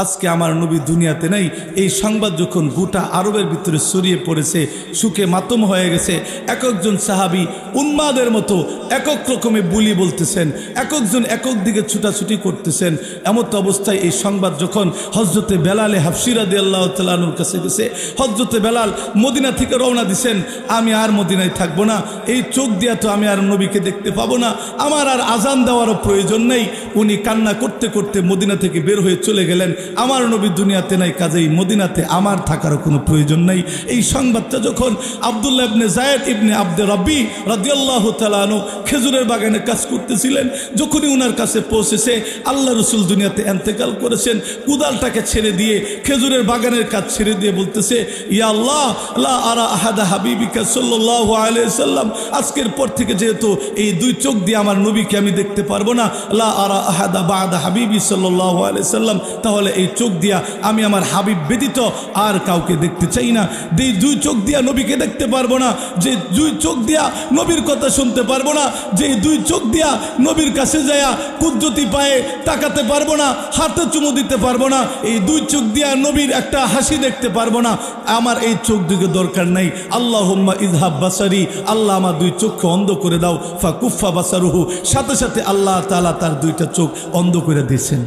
আজকে আমার নবী দুনিয়াতে নাই। এই সংবাদ যখন গোটা আরবের ভিতরে ছড়িয়ে পড়েছে, সুখে মাতম হয়ে গেছে, এক একজন সাহাবী উন্মাদের মতো এক এক রকমের বুলি বলতেছেন, এক একজন এক এক দিকে ছুটাছুটি করতেছেন। এমত অবস্থায় এই সংবাদ যখন হযরতে বেলালে হাবশী রাদিয়াল্লাহু তাআলা আনহুর কাছে গেছে, হযরতে বেলাল মদিনা থেকে রওনা দিছেন, আমি আর মদিনায় থাকবো না, এই চোখ দিয়া তো আমি আর নবীকে দেখতে পাবো না, আমার আর আজান দেওয়ারও প্রয়োজন নেই। উনি কান্না করতে করতে মদিনা থেকে বের হয়ে চলে গেলেন। আমার নবী দুনিয়াতে নাই, কাজেই মদিনাতে আমার থাকারও কোনো প্রয়োজন নেই। এই সংবাদটা যখন আব্দুল্লাহ ইবনে যায়েদ ইবনে আব্দে রব্বি রাদিয়াল্লাহু তাআলা আনহু খেজুরের বাগানে কাজ করতেছিলেন, যখনই উনার কাছে পৌঁছেছে আল্লাহ রাসূল দুনিয়াতে ইন্তেকাল করেছেন, কুদালটাকে ছেড়ে দিয়ে খেজুরের বাগানের কাজ ছেড়ে দিয়ে বলতেছে, ইয়া আল্লাহ লা আরা আহাদা হাবিবিকা সাল্লাল্লাহু আলাইহি সাল্লাম, আজকের পর থেকে যেহেতু এই দুই চোখ দিয়ে আমার নবীকে আমি দেখতে পারবো না, লা আরা আহাদা বাদা হাবিবি সাল্লাল্লাহু আলাইহি সাল্লাম, তাহলে এই চোখ দিয়া আমি আমার হাবিব ব্যতীত আর কাউকে দেখতে চাই না। যে দুই চোখ দিয়া নবীকে দেখতে পারবো না, যে দুই চোখ দিয়া নবীর কথা শুনতে পারবো না, যে দুই চোখ দিয়া নবীর কাছে যায়া কুদরতি পায়ে তাকাতে পারবো না, হাতে চুমু দিতে পারবো না, এই দুই চোখ দিয়া নবীর একটা হাসি দেখতে পারবো না, আমার এই চোখ দুটো দরকার নাই। আল্লাহুম্মা ইযহাব বাসারি, আল্লাহ আমার দুই চোখকে অন্ধ করে দাও। ফাকুফা বাসারুহু, সাথে সাথে আল্লাহ তাআলা তার দুইটা চোখ অন্ধ করে দিয়েছেন।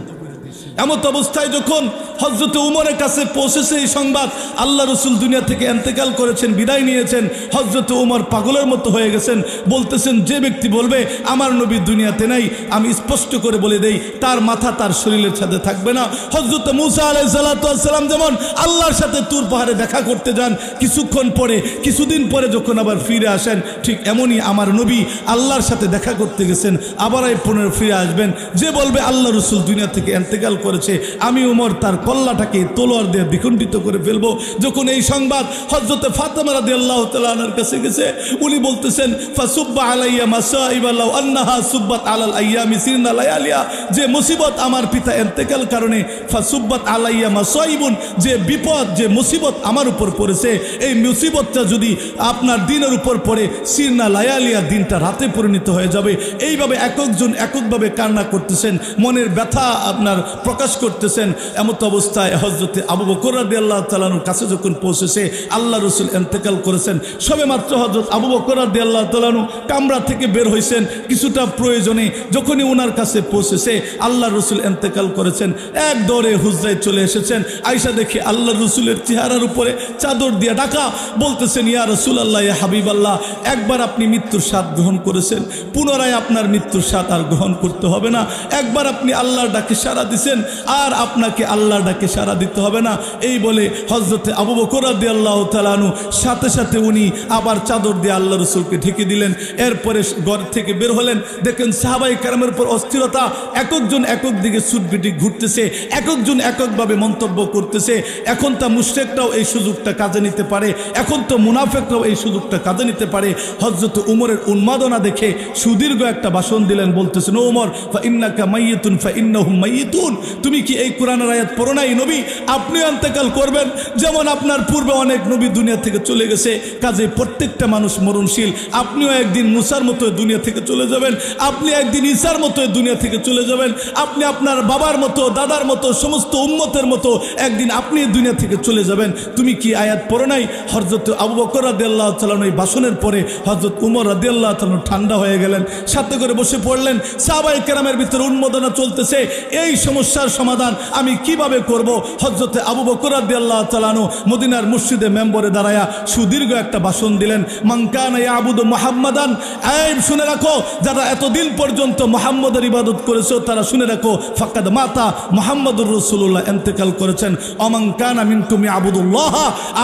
এমত অবস্থায় যখন হযরত উমরের কাছে পৌঁছেছে এই সংবাদ, আল্লাহ রাসূল দুনিয়া থেকে ইন্তেকাল করেছেন, বিদায় নিয়েছেন, হযরত উমর পাগলের মতো হয়ে গেছেন। বলতেছেন, যে ব্যক্তি বলবে আমার নবী দুনিয়াতে নাই, আমি স্পষ্ট করে বলে দেই তার মাথা তার শরীরের সাথে থাকবে না। হযরত মূসা আলাইহিস সালাতু ওয়াস সালাম যেমন আল্লাহর সাথে তুর পাহাড়ে দেখা করতে যান, কিছুক্ষণ পরে কিছুদিন পরে যখন আবার ফিরে আসেন, ঠিক এমনই আমার নবী আল্লাহর সাথে দেখা করতে গেছেন, আবার এই পুনর ফিরে আসবেন। যে বলবে আল্লাহ রাসূল দুনিয়া থেকে ইন্তেকাল করেছে, আমি উমর তার কল্লাটাকে তলোয়ার দিয়ে দ্বিখণ্ডিত করে ফেলবো। যখন এই সংবাদ হযরতে ফাতেমা রাদিয়াল্লাহু তাআলা আনহার কাছে গেছে, উনি বলতেছেন, ফাসুব্বা আলাইয়া মাসাইবা লাউ আন্নাহা সুব্বাত আলাল আইয়ামি সিরনা লায়ালিয়া, যে মুসিবত আমার পিতা ইন্তেকাল কারণে, ফাসুব্বাত আলাইয়া মাসাইবুন, যে বিপদ যে মুসিবত আমার উপর পড়েছে, এই মুসিবতটা যদি আপনার দিনের উপর পড়ে, সিরনা লায়ালিয়া, দিনটা রাতে পরিণত হয়ে যাবে। এইভাবে একজন এককভাবে কান্না করতেছেন, মনের ব্যথা আপনার প্রকাশ করতেছেন। এমত অবস্থায় হযরতে আবু বকর রাদিয়াল্লাহু তাআলা আনহুর কাছে যখন পৌঁছেছে, আল্লাহ রাসূল ইন্তেকাল করেছেন, সবে মাত্র হযরত আবু বকর রাদিয়াল্লাহু তাআলা আনহু কামরা থেকে বের হয়েছেন কিছুটা প্রয়োজনে, যখনই ওনার কাছে পৌঁছেছে আল্লাহ রাসূল ইন্তেকাল করেছেন, এক দৌড়ে হুজরায় চলে এসেছেন। আয়েশা দেখে আল্লাহ রাসূলের চেহারার উপরে চাদর দিয়ে ঢাকা, বলতেছেন, ইয়া রাসূলুল্লাহ, ইয়া হাবিবাল্লাহ, একবার আপনি মৃত্যুর স্বাদ গ্রহণ করেছেন, পুনরায় আপনার মৃত্যুর স্বাদ আর গ্রহণ করতে হবে না। একবার আপনি আল্লাহর ডাকে সাড়া দিছেন, আর আপনাকে আল্লাহর ডাকে সাড়া দিতে হবে না। এই বলে হযরতে আবু বকর রাদিয়াল্লাহু তাআলা আনহু সাথে সাথে উনি আবার চাদর দিয়ে আল্লাহ রাসূলকে ঢেকে দিলেন। এরপরে ঘর থেকে বের হলেন, দেখেন সাহাবায়ে কেরামের উপর অস্থিরতা, একজন একক দিকে ছুটবিটি ঘুরতেছে, একজন এককভাবে মন্তব্য করতেছে। এখন তা মুশরিকরাও এই সুযোগটা কাজে নিতে পারে, এখন তো মুনাফিকরাও এই সুযোগটা কাজে নিতে পারে। হযরত উমরের উন্মাদনা দেখে সুদীর্ঘ একটা ভাষণ দিলেন, বলতেছেন, ও উমর, ফা ইন্নাকা মাইয়িতুন ফা ইন্নাহুম মাইয়িতুন, তুমি কি এই কোরআনের আয়াত পড়ো নাই? নবী আপনি ইন্তেকাল করবেন, যেমন আপনার পূর্বে অনেক নবী দুনিয়া থেকে চলে গেছে, কাজে প্রত্যেকটা মানুষ মরণশীল। আপনিও একদিন মুসার মতো দুনিয়া থেকে চলে যাবেন, আপনি একদিন ঈসার মতো দুনিয়া থেকে চলে যাবেন, আপনি আপনার বাবার মতো, দাদার মতো, সমস্ত উম্মতের মতো একদিন আপনি দুনিয়া থেকে চলে যাবেন। তুমি কি আয়াত পড়ো নাই? হযরত আবু বকর রাদিয়াল্লাহু তাআলা এই ভাষণের পরে হযরত উমর রাদিয়াল্লাহু তাআলা ঠান্ডা হয়ে গেলেন, সাথে করে বসে পড়লেন। সাহাবায়ে কেরামের ভিতরে উন্মাদনা চলতেছে, এই সমস্যার সমাধান আমি কিভাবে করব? হযরতে আবু বকর রাদিয়াল্লাহু তাআলা মদিনার মসজিদে মেম্বরে দাঁড়ায়া সুদীর্ঘ একটা ভাষণ দিলেন। মান কানা ইয়াবুদু মুহাম্মাদান, এই শুনে রাখো, যারা এতদিন পর্যন্ত মুহাম্মদের ইবাদত করেছো তারা শুনে রাখো, ফাকাদ মাতা, মুহাম্মদুর রাসূলুল্লাহ ইন্তেকাল করেছেন। অমান কানা মিনকুম ইয়াবুদুল্লাহ,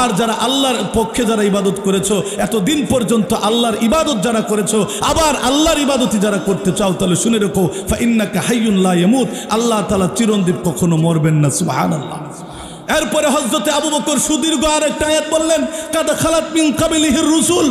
আর যারা আল্লাহর পক্ষে যারা ইবাদত করেছো, এতদিন পর্যন্ত আল্লাহর ইবাদত যারা করেছো, আবার আল্লাহর ইবাদতই যারা করতে চাও, তাহলে শুনে রাখো, ফা ইন্নাকা হাইয়ুন লা ইয়ামুত, আল্লাহ তাআলা চিরঞ্জীব, কখনো মরবেন না। সুবহানাল্লাহ। এরপরে হযরতে আবু বকর সুদীর্ঘ আরেকটা আয়াত বললেন, কাদ খালাত মিন কাবলিহির রুসুল,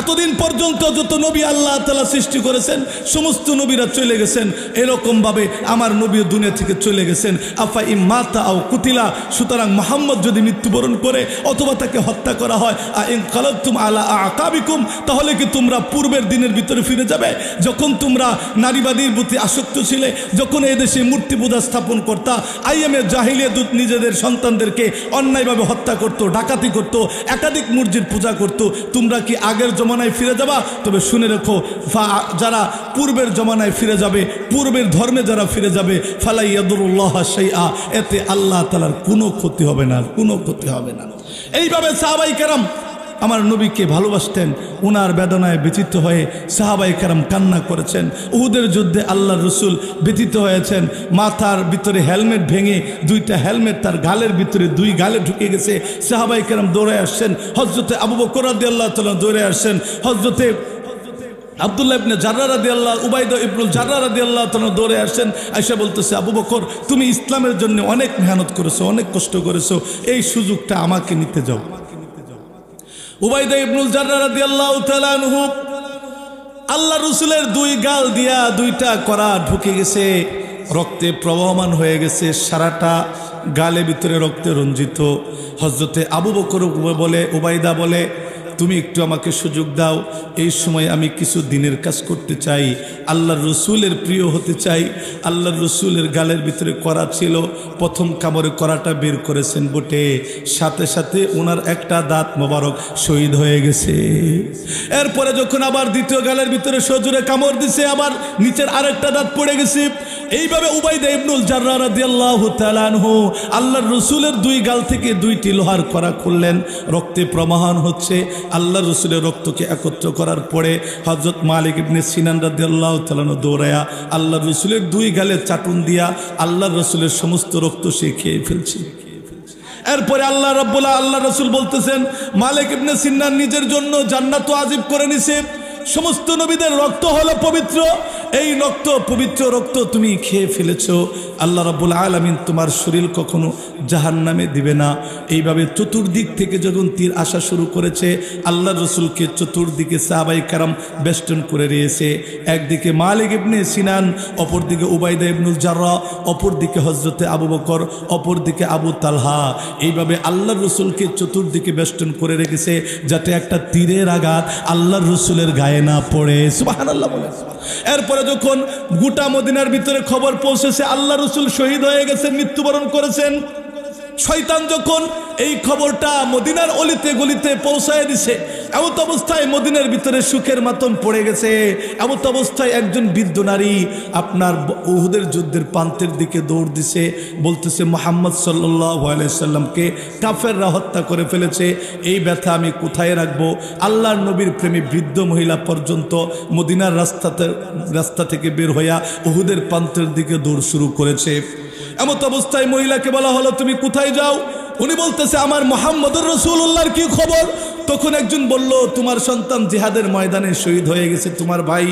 এতদিন পর্যন্ত যত নবী আল্লাহ তাআলা সৃষ্টি করেছেন সমস্ত নবীরা চলে গেছেন, এরকম ভাবে আমার নবী দুনিয়া থেকে চলে গেছেন। আফা ইমাতা আও কুতিলা, সুতরাং মুহাম্মদ যদি মৃত্যুবরণ করে অথবা তাকে হত্যা করা হয়, ইন কালাতুম আলা আকাবিকুম, তাহলে কি তোমরা পূর্বের দিনের ভিতরে ফিরে যাবে, যখন তোমরা নারীবাদীর প্রতি আসক্ত ছিলে, যখন এই দেশে মূর্তি পূজা স্থাপন করতা, আইএমএ জাহিলিয়াত নিজেদের সন্তানদেরকে অন্যায়ভাবে হত্যা করত, ডাকাতি করত, একাধিক মূর্তির পূজা করত, তোমরা কি আগের জমানায় ফিরে যাবা? তবে শুনে রেখো, যারা পূর্বের জমানায় ফিরে যাবে, পূর্বের ধর্মে যারা ফিরে যাবে, ফালা ইয়াদুরুল্লাহ শাইআ, এতে আল্লাহ তাআলার কোনো ক্ষতি হবে না, কোনো ক্ষতি হবে না। এইভাবে সাহাবাই কেরাম আমার নবীকে ভালোবাসতেন। ওনার বেদনায় ব্যথিত হয়ে সাহাবাই কেরাম কান্না করেছেন। উহুদের যুদ্ধে আল্লাহর রাসূল ব্যথিত হয়েছেন। মাথার ভিতরে হেলমেট ভেঙে দুইটা হেলমেট তার গালের ভিতরে, দুই গালে ঢুকে গেছে। সাহাবাই কেরাম দৌড়ে আসছেন। হযরতে আবু বকর রাদিয়াল্লাহু তাআলা দৌড়ে আসছেন। হযরতে আব্দুল্লাহ ইবনে জাররা রাদিয়াল্লাহু, উবাইদা ইবনুল জাররা রাদিয়াল্লাহু তাআলা দৌড়ে আসছেন। আয়েশা বলতেছে, আবু বকর তুমি ইসলামের জন্য অনেক মেহনত করেছো, অনেক কষ্ট করেছো, এই সুযোগটা আমাকে নিতে যাও। উবাইদা ইবনুল জাররা রাদিয়াল্লাহু তাআলা আনহু, আল্লাহ রাসূলের দুই গাল দিয়া দুইটা কড়া ঢুকে গেছে, রক্তে প্রবহমান হয়ে গেছে, সারাটা গালে ভিতরে রক্তে রঞ্জিত। হযরতে আবু বকর বলে, উবাইদা বলে, তুমি একটু আমাকে সুযোগ দাও, এই সময় আমি কিছু দিনের কাজ করতে চাই, আল্লাহর রসুলের প্রিয় হতে চাই। আল্লাহর রসুলের গালের ভিতরে করা ছিল, প্রথম কামড়ে করাটা বের করেছেন বটে, সাথে সাথে ওনার একটা দাঁত মোবারক শহীদ হয়ে গেছে। এরপরে যখন আবার দ্বিতীয় গালের ভিতরে সজোরে কামড় দিছে, আবার নিচের আরেকটা দাঁত পড়ে গেছে। এইভাবে উবাইদা ইবনুল জাররা রাদিয়াল্লাহু তাআলা আনহু আল্লাহর রসুলের দুই গাল থেকে দুইটি লোহার কড়া খুললেন, রক্তে প্রবাহমান হচ্ছে। আল্লাহর রসুলের রক্তকে একত্র করার পরে হযরত মালিক ইবনে সিনান রাদিয়াল্লাহু তাআলা দৌড়ায়া আল্লাহর রসুলের দুই গালে চাটুন দিয়া আল্লাহর রসুলের সমস্ত রক্ত সে খেয়ে ফেলছে। এরপরে আল্লাহ রসুল বলতেছেন, মালিক ইবনে সিনান নিজের জন্য জান্নাত ওয়াজিব করে নিছে। সমস্ত নবীদের রক্ত হলো পবিত্র, এই রক্ত পবিত্র রক্ত তুমি খেয়ে ফেলেছো, আল্লাহ রাব্বুল আলামিন তোমার শরীর কখনো জাহান্নামে দিবে না। এইভাবে চতুর্দিক থেকে যখন তীর আসা শুরু করেছে, আল্লাহর রসুলকে চতুর্দিকে সাহাবায়ে কেরাম বেষ্টন করে রয়েছে। একদিকে মালিক ইবনে সিনান, অপরদিকে উবাইদা ইবনুল জাররা, অপরদিকে হযরতে আবু বকর, অপরদিকে আবু তালহা। এইভাবে আল্লাহর রসুলকে চতুর্দিকে বেষ্টন করে রেখেছে, যাতে একটা তীরের আঘাত আল্লাহর রসুলের গায়ে না পড়ে। সুবহানাল্লাহ বলে। এরপরে যখন গোটা মদিনার ভিতরে খবর পৌঁছেছে আল্লাহ রসুল শহীদ হয়ে গেছেন, মৃত্যুবরণ করেছেন, শয়তান যখন এই খবরটা মদিনার অলিতে গলিতে পৌঁছায় দিছে, এমত অবস্থায় মদিনার ভিতরে সুখের মাতম পড়ে গেছে। এমত অবস্থায় একজন বৃদ্ধ নারী আপনার উহুদের যুদ্ধের প্রান্তের দিকে দৌড় দিছে, বলতেছে মুহাম্মদ সাল্লাল্লাহু আলাইহি সাল্লামকে কাফেররা হত্যা করে ফেলেছে, এই ব্যথা আমি কোথায় রাখবো। আল্লাহর নবীর প্রেমী বৃদ্ধ মহিলা পর্যন্ত মদিনার রাস্তা থেকে বের হইয়া উহুদের প্রান্তের দিকে দৌড় শুরু করেছে। এমত অবস্থায় মহিলাকে বলা হলো, তুমি কোথায় যাও? উনি বলতেছে, আমার মুহাম্মদুর রাসূলুল্লাহর কি খবর? তখন একজন বলল, তোমার সন্তান জিহাদের ময়দানে শহীদ হয়ে গেছে, তোমার ভাই।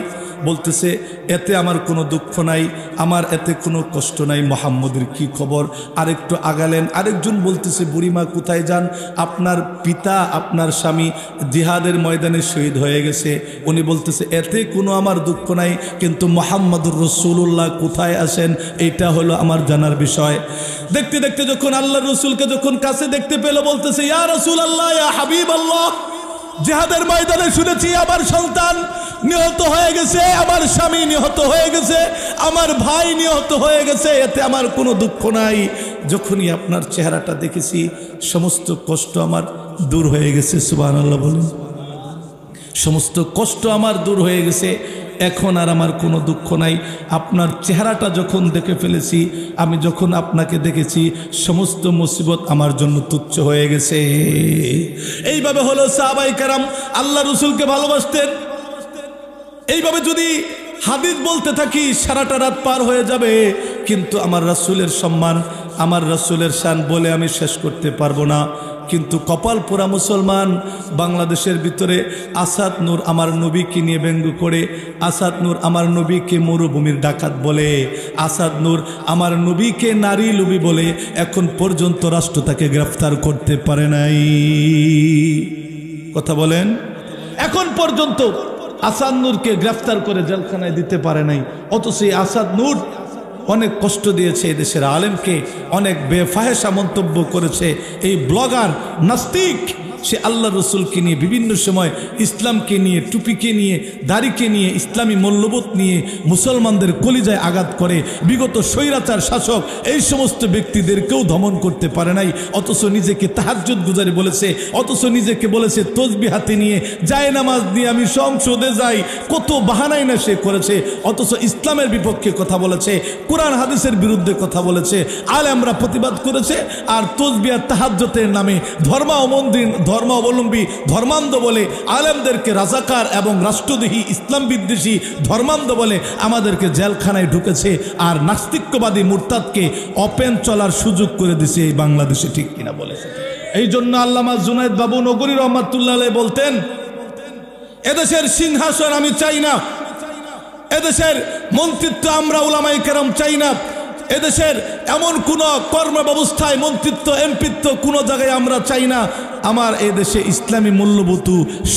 বলতেছে, এতে আমার কোনো দুঃখ নাই, আমার এতে কোনো কষ্ট নাই, মুহাম্মদের কি খবর? আরেকটু আগালেন, আরেকজন বলতেছে, বুড়িমা কোথায় যান? আপনার পিতা, আপনার স্বামী জিহাদের ময়দানে শহীদ হয়ে গেছে। উনি বলতেছে, এতে কোনো আমার দুঃখ নাই, কিন্তু মুহাম্মদুর রাসূলুল্লাহ কোথায় আছেন এইটা হলো আমার জানার বিষয়। দেখতে দেখতে যখন আল্লাহর রসুলকে যখন কাছে দেখতে পেল, বলতেছে, ইয়া রাসূলুল্লাহ, ইয়া হাবিবাল্লাহ, জিহাদের ময়দানে শুনেছি আমার সন্তান নিহত হয়ে গেছে, আমার স্বামী নিহত হয়ে গেছে, আমার ভাই নিহত হয়ে গেছে, এতে আমার কোনো দুঃখ নাই। যখনই আপনার চেহারাটা দেখেছি সমস্ত কষ্ট আমার দূর হয়ে গেছে। সুবহানাল্লাহ বলেন। সমস্ত কষ্ট আমার দূর হয়ে গেছে, এখন আর আমার কোনো দুঃখ নাই। আপনার চেহারাটা যখন দেখে ফেলেছি, আমি যখন আপনাকে দেখেছি, সমস্ত মুসিবত আমার জন্য তুচ্ছ হয়ে গেছে। এইভাবে হলো সাহাবায়ে কেরাম আল্লাহ রসুলকে ভালোবাসতেন। এইভাবে যদি হাদিস বলতে থাকি সারাটা রাত পার হয়ে যাবে, কিন্তু আমার রাসূলের সম্মান, আমার রাসূলের শান বলে আমি শেষ করতে পারবো না। কিন্তু কপাল পোড়া মুসলমান বাংলাদেশের ভিতরে আসাদ নূর আমার নবীকে নিয়ে ব্যঙ্গ করে, আসাদ নূর আমার নবীকে মরুভূমির ডাকাত বলে, আসাদ নূর আমার নবীকে নারী লুবি বলে এখন পর্যন্ত রাষ্ট্র তাকে গ্রেফতার করতে পারে নাই। কথা বলেন। এখন পর্যন্ত আসাদ নূরকে গ্রেফতার করে জেলখানায় দিতে পারে নাই, অথচ এই আসাদ নূর অনেক কষ্ট দিয়েছে এই দেশের আলেমকে, অনেক বেফাহেসা মন্তব্য করেছে। এই ব্লগার নাস্তিক, সে আল্লাহ রসুলকে নিয়ে বিভিন্ন সময়, ইসলামকে নিয়ে, টুপিকে নিয়ে, দাড়িকে নিয়ে, ইসলামী মূল্যবোধ নিয়ে মুসলমানদের কলিজায় আঘাত করে। বিগত স্বৈরাচার শাসক এই সমস্ত ব্যক্তিদেরকেও দমন করতে পারে নাই, অথচ নিজেকে তাহাজ্জুদ গুজারি বলেছে, অথচ নিজেকে বলেছে তসবিহ হাতে নিয়ে যায় নামাজ নিয়ে আমি সংসদে যাই। কত বাহানাই না সে করেছে, অথচ ইসলামের বিপক্ষে কথা বলেছে, কোরআন হাদিসের বিরুদ্ধে কথা বলেছে। আলেমরা প্রতিবাদ করেছে, আর তসবিহ তাহাজ্জুদের নামে ধর্মাবলম্বী ধর্মান্ধ বলে আলেমদেরকে রাজাকার এবং রাষ্ট্রদ্রোহী ইসলাম বিদ্বেষী ধর্মান্ধ বলে আমাদেরকে জেলখানায় ঢুকেছে, আর নাস্তিক্যবাদী মুরতাদকে ওপেন চলার সুযোগ করে দিছে এই বাংলাদেশে। ঠিক কিনা বলে? এই জন্য আল্লামা জুনায়েদ বাবু নগরী রহমাতুল্লাহ আলাইহি বলতেন, এদেশের সিংহাসন আমি চাই না, এদেশের মন্ত্রিত্ব আমরা উলামায়ে কেরাম চাই না, এদেশের এমন কোন কর্ম ব্যবস্থায় মন্ত্রিত্ব এমপিত্ব কোন জায়গায় আমরা চাই না। আমার এই দেশে ইসলামী মূল্যবোধ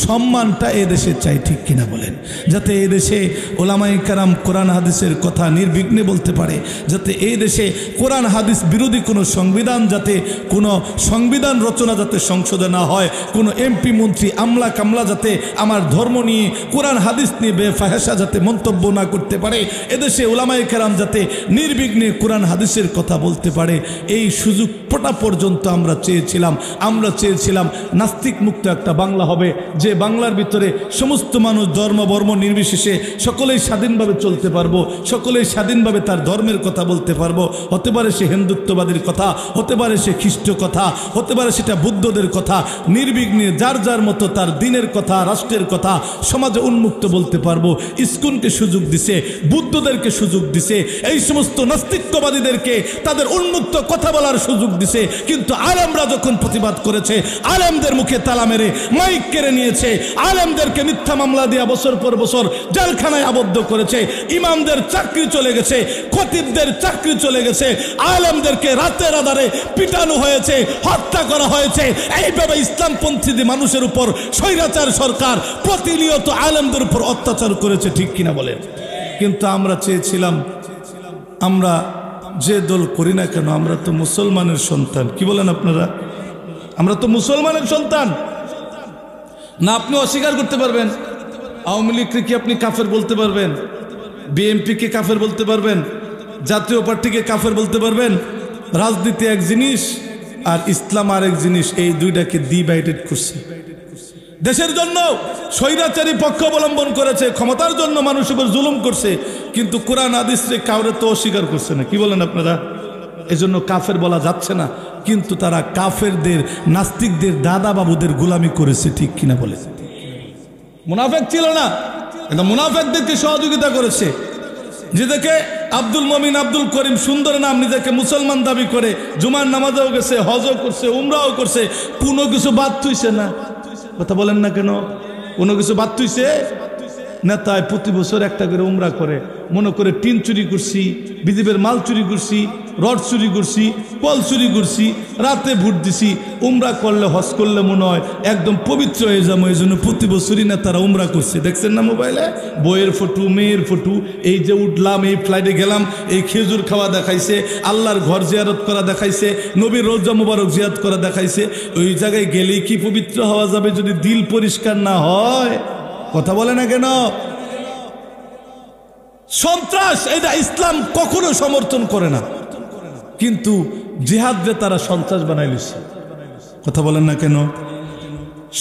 সম্মানটা এই দেশে চাই। ঠিক কিনা বলেন? যাতে এই দেশে ওলামায়ে কেরাম কোরআন হাদিসের কথা নির্বিঘ্নে বলতে পারে, যাতে এই দেশে কোরআন হাদিস বিরোধী কোনো সংবিধান, যাতে কোনো সংবিধান রচনা যাতে সংসদে না হয়, কোনো এমপি মন্ত্রী আমলা কামলা যাতে আমার ধর্ম নিয়ে কোরআন হাদিস নিয়ে বেফাহেসা যাতে মন্তব্য না করতে পারে, এদেশে ওলামায়ে কেরাম যাতে নির্বিঘ্নে কোরআন হাদিসের কথা বলতে পারে, এই সুযোগ পটা পর্যন্ত আমরা চেয়েছিলাম নাস্তিক মুক্ত একটা বাংলা হবে, যে বাংলার ভিতরে সমস্ত মানুষ ধর্ম বর্ম নির্বিশেষে সকলেই স্বাধীনভাবে চলতে পারবো, সকলেই স্বাধীনভাবে তার ধর্মের কথা বলতে পারবো। হতে পারে সে হিন্দুত্ববাদীর কথা, হতে পারে সে খ্রিস্ট কথা, হতে পারে সেটা বুদ্ধদের কথা, নির্বিঘ্নে যার যার মতো তার দিনের কথা, রাষ্ট্রের কথা সমাজে উন্মুক্ত বলতে পারবো। ইস্কনকে সুযোগ দিছে, বুদ্ধদেরকে সুযোগ দিছে, এই সমস্ত নাস্তিকবাদীদেরকে তাদের উন্মুক্ত কথা বলার সুযোগ দিছে। কিন্তু আলেমরা যখন প্রতিবাদ করেছে, আলেমদের মুখে তালা মেরে মাইক কেড়ে নিয়েছে, আলেমদেরকে মিথ্যা মামলা দিয়া বছর পর বছর জেলখানায় আবদ্ধ করেছে, ইমামদের চাকরি চলে গেছে, খতিবদের চাকরি চলে গেছে, আলেমদেরকে রাতের আধারে পিটানো হয়েছে, হত্যা করা হয়েছে। এইভাবে ইসলামপন্থী মানুষের উপর স্বৈরাচার সরকার প্রতিনিয়ত আলেমদের উপর অত্যাচার করেছে। ঠিক কিনা বলেন? কিন্তু আমরা চেয়েছিলাম, আমরা যে দল করি না কেন, আমরা তো মুসলমানের সন্তান। কি বলেন আপনারা? আমরা তো মুসলমানের সন্তান না? আপনি অস্বীকার করতে পারবেন? আওয়ামী লীগকে কি আপনি কাফের বলতে পারবেন? বিএনপিকে কাফের বলতে পারবেন? জাতীয় পার্টিকে কাফের বলতে পারবেন? রাজনীতি এক জিনিস আর ইসলাম আর এক জিনিস, এই দুইটাকে ডিভাইডেড করছে। দেশের জন্য স্বৈরাচারী পক্ষ অবলম্বন করেছে, ক্ষমতার জন্য মানুষের উপর জুলুম করছে, কিন্তু কোরআন হাদিসে কাউরে তো অস্বীকার করছে না। কি বলেন আপনারা? এজন্য কাফের বলা যাচ্ছে না, কিন্তু তারা কাফেরদের, নাস্তিকদের, দাদা বাবুদের গোলামি করেছে। ঠিক কিনা বলে? মুনাফেক ছিল না, এটা মুনাফেকদেরকে সহযোগিতা করেছে। নিজেকে আব্দুল মমিন, আব্দুল করিম, সুন্দর নাম, নিজেকে মুসলমান দাবি করে জুমার নামাজেও গেছে, হজও করছে, উমরাও করছে, কোনো কিছু বাদ থুইছে না। কথা বলেন না কেন? কোনো কিছু বাদ থুইছে? নেতায় প্রতি বছর একটা করে উমরা করে, মনে করে টিন চুরি করছি, বিজিবের মাল চুরি করছি, রড চুরি করছি, কল চুরি করছি, রাতে ভোট দিছি। উমরা করলে, হজ করলে মনে হয় একদম পবিত্র হয়ে যাবো, এই জন্য প্রতি বছরই নেতারা উমরা করছে। দেখছেন না মোবাইলে? বইয়ের ফটো, মেয়ের ফটো, এই যে উঠলাম, এই ফ্লাইটে গেলাম, এই খেজুর খাওয়া দেখাইছে, আল্লাহর ঘর জিয়ারত করা দেখাইছে, নবীর রোজা মুবারক জিয়ারত করা দেখাইছে। ওই জায়গায় গেলেই কি পবিত্র হওয়া যাবে যদি দিল পরিষ্কার না হয়? কথা বলে না কেন? সন্ত্রাস এটা ইসলাম কখনো সমর্থন করে না, কিন্তু জিহাদে তারা সন্ত্রাস বানাই লিছে। কথা বলেন না কেন?